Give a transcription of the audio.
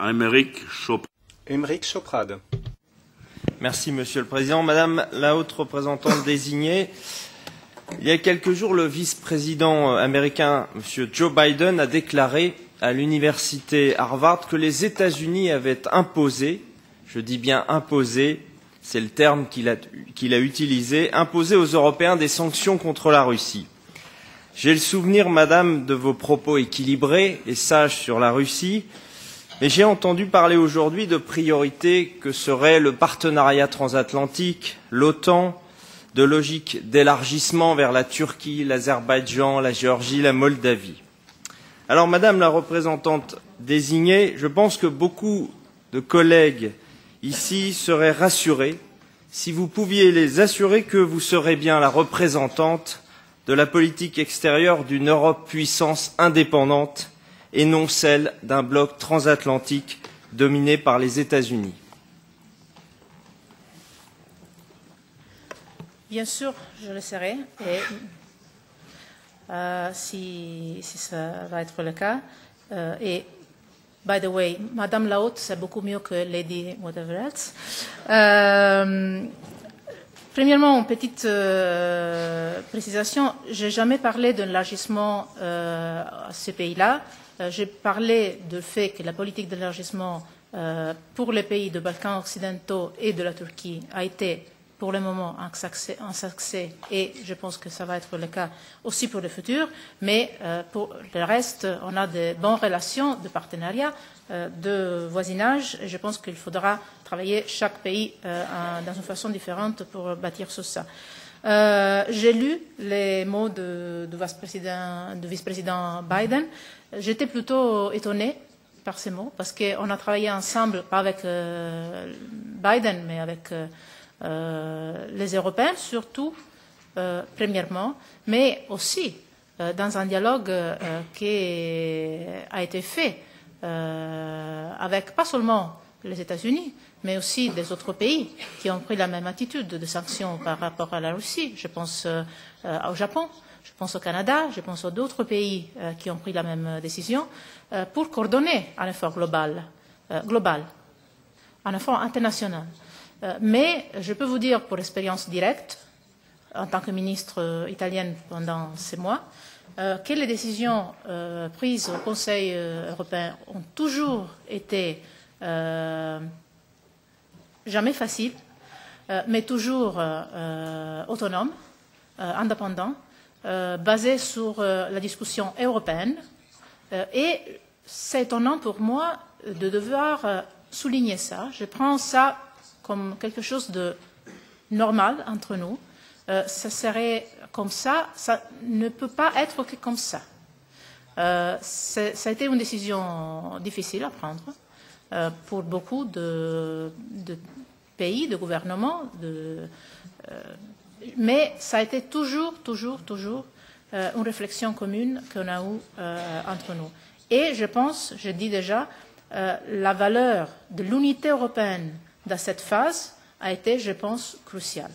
Aymeric Choprade. Merci, Monsieur le Président. Madame la haute représentante désignée, il y a quelques jours, le vice-président américain, M. Joe Biden, a déclaré à l'université Harvard que les États-Unis avaient imposé, je dis bien imposé, c'est le terme qu'il a utilisé, imposé aux Européens des sanctions contre la Russie. J'ai le souvenir, Madame, de vos propos équilibrés et sages sur la Russie, mais j'ai entendu parler aujourd'hui de priorités que seraient le partenariat transatlantique, l'OTAN, de logique d'élargissement vers la Turquie, l'Azerbaïdjan, la Géorgie, la Moldavie. Alors, Madame la représentante désignée, je pense que beaucoup de collègues ici seraient rassurés si vous pouviez les assurer que vous serez bien la représentante de la politique extérieure d'une Europe puissance indépendante et non celle d'un bloc transatlantique dominé par les États-Unis. Bien sûr, je le serai. Et si ça va être le cas. Et, by the way, Madame la Haute, c'est beaucoup mieux que Lady whatever else. Premièrement, une petite précisation. Je n'ai jamais parlé d'un élargissement à ce pays-là. J'ai parlé du fait que la politique d'élargissement pour les pays des Balkans occidentaux et de la Turquie a été pour le moment un succès et je pense que ça va être le cas aussi pour le futur. Mais pour le reste, on a de bonnes relations de partenariat, de voisinage et je pense qu'il faudra travailler chaque pays dans une façon différente pour bâtir sur ça. J'ai lu les mots du vice-président Biden. J'étais plutôt étonnée par ces mots parce qu'on a travaillé ensemble, pas avec Biden, mais avec les Européens surtout, premièrement, mais aussi dans un dialogue qui a été fait avec pas seulement les États-Unis, mais aussi des autres pays qui ont pris la même attitude de sanctions par rapport à la Russie. Je pense au Japon, je pense au Canada, je pense à d'autres pays qui ont pris la même décision pour coordonner un effort global, un effort international. Mais je peux vous dire, pour expérience directe, en tant que ministre italienne pendant ces mois, que les décisions prises au Conseil européen ont toujours été jamais faciles, mais toujours autonomes, indépendants, basées sur la discussion européenne. Et c'est étonnant pour moi de devoir souligner ça. Je prends ça comme quelque chose de normal entre nous. Ça serait comme ça ne peut pas être que comme ça. Ça a été une décision difficile à prendre pour beaucoup de pays, de gouvernements, mais ça a été toujours une réflexion commune qu'on a eue entre nous. Et je pense, je dis déjà, la valeur de l'unité européenne dans cette phase a été, je pense, cruciale.